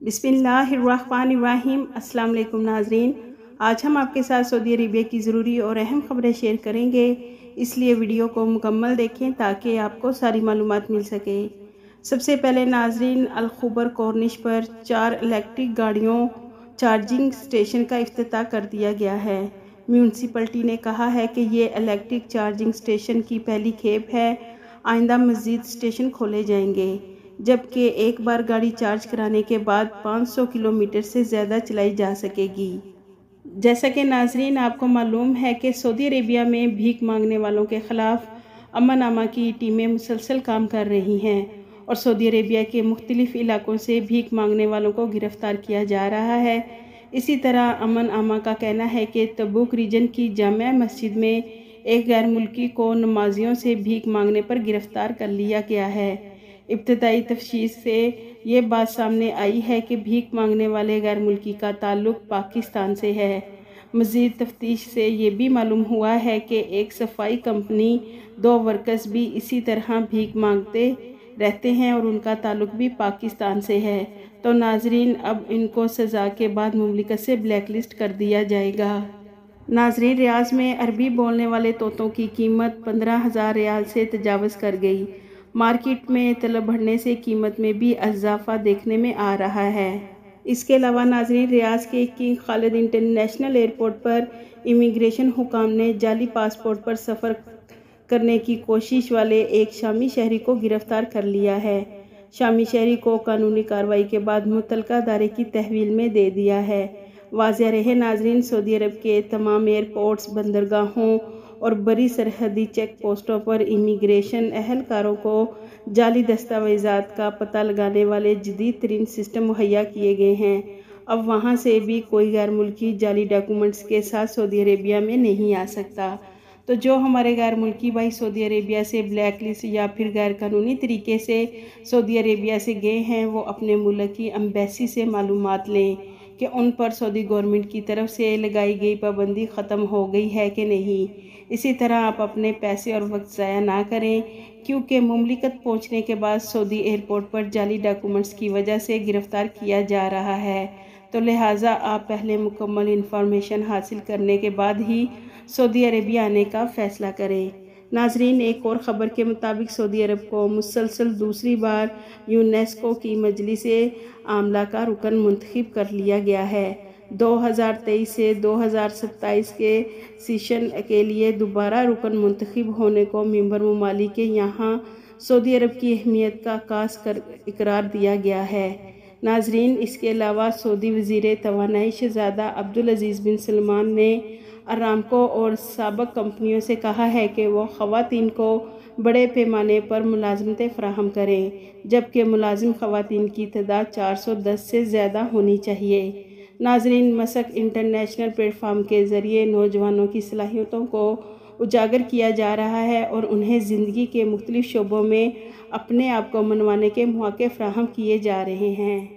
बिस्मिल्लाहिर्रहमानिर्रहीम। अस्सलाम वालेकुम नाजरीन, आज हम आपके साथ सऊदी अरेबिया की ज़रूरी और अहम खबरें शेयर करेंगे, इसलिए वीडियो को मुकम्मल देखें ताकि आपको सारी मालूमात मिल सके। सबसे पहले नाजरीन, अल खुबर कॉर्निश पर 4 इलेक्ट्रिक गाड़ियों चार्जिंग स्टेशन का इफ्तिताह कर दिया गया है। म्यूनसिपलिटी ने कहा है कि ये इलेक्ट्रिक चार्जिंग स्टेशन की पहली खेप है। आइंदा मज़ीद स्टेशन खोले जाएंगे, जबकि एक बार गाड़ी चार्ज कराने के बाद 500 किलोमीटर से ज़्यादा चलाई जा सकेगी। जैसा कि नाजरीन आपको मालूम है कि सऊदी अरेबिया में भीख मांगने वालों के ख़िलाफ़ अमन की टीमें मुसलसल काम कर रही हैं और सऊदी अरेबिया के मुख्तलिफ़ इलाकों से भीख मांगने वालों को गिरफ़्तार किया जा रहा है। इसी तरह अमन का कहना है कि तबूक रीजन की जामिया मस्जिद में एक गैर मुल्की को नमाजियों से भीख मांगने पर गिरफ़्तार कर लिया गया है। इब्तदाई तफ्तीश से ये बात सामने आई है कि भीख मांगने वाले गैर मुल्की का ताल्लुक़ पाकिस्तान से है। मज़ीद तफ्तीश से ये भी मालूम हुआ है कि एक सफाई कंपनी 2 वर्कर्स भी इसी तरह भीख मांगते रहते हैं और उनका ताल्लुक़ भी पाकिस्तान से है। तो नाजरीन, अब इनको सज़ा के बाद मुमलिकत से ब्लैक लिस्ट कर दिया जाएगा। नाजरीन, रियाज में अरबी बोलने वाले तोतों की कीमत 15,000 रियाल से तजावज़ कर गई। मार्केट में तलब बढ़ने से कीमत में भी इजाफा देखने में आ रहा है। इसके अलावा नाजरीन, रियाज के किंग खालिद इंटरनेशनल एयरपोर्ट पर इमिग्रेशन हुकाम ने जाली पासपोर्ट पर सफ़र करने की कोशिश वाले एक शामी शहरी को गिरफ्तार कर लिया है। शामी शहरी को कानूनी कार्रवाई के बाद मुतलका अदारे की तहवील में दे दिया है। वाज़ेह रहे नाजरीन, सऊदी अरब के तमाम एयरपोर्ट्स, बंदरगाहों और बड़ी सरहदी चेक पोस्टों पर इमिग्रेशन एहलकारों को जाली दस्तावेज़ात का पता लगाने वाले जदीद तरीन सिस्टम मुहैया किए गए हैं। अब वहाँ से भी कोई गैर मुल्की जाली डॉक्यूमेंट्स के साथ सऊदी अरेबिया में नहीं आ सकता। तो जो हमारे गैर मुल्की भाई सऊदी अरेबिया से ब्लैक लिस्ट या फिर गैर कानूनी तरीके से सऊदी अरेबिया से गए हैं, वो अपने मुल्क की एम्बेसी से मालूमात लें कि उन पर सऊदी गवर्नमेंट की तरफ से लगाई गई पाबंदी ख़त्म हो गई है कि नहीं। इसी तरह आप अपने पैसे और वक्त ज़ाया ना करें, क्योंकि मुमलिकत पहुंचने के बाद सऊदी एयरपोर्ट पर जाली डॉक्यूमेंट्स की वजह से गिरफ़्तार किया जा रहा है। तो लिहाजा आप पहले मुकम्मल इंफॉर्मेशन हासिल करने के बाद ही सऊदी अरेबिया आने का फ़ैसला करें। नाजरीन, एक और ख़बर के मुताबिक सऊदी अरब को मुसलसल दूसरी बार यूनेस्को की मजलिस आमला का रुकन मुंतखब कर लिया गया है। 2023 से 2027 के सेशन के लिए दोबारा रुकन मुंतखब होने को मेंबर ममालिक के यहाँ सऊदी अरब की अहमियत का खास कर इकरार दिया गया है। नाजरीन, इसके अलावा सऊदी वज़ीर तवानाई शहज़ादा अब्दुल अज़ीज़ बिन सलमान ने अरामको और साबिक कंपनियों से कहा है कि वो ख़वातीन को बड़े पैमाने पर मुलाज़मतें फ़राहम करें, जबकि मुलाजिम ख़वातीन की तादाद 410 से ज़्यादा होनी चाहिए। नाजरीन, मसक इंटरनेशनल प्लेटफार्म के ज़रिए नौजवानों की सलाहियतों को उजागर किया जा रहा है और उन्हें ज़िंदगी के मुख्तलिफ़ शोबों में अपने आप को मनवाने के मौके फ़राहम किए जा रहे हैं।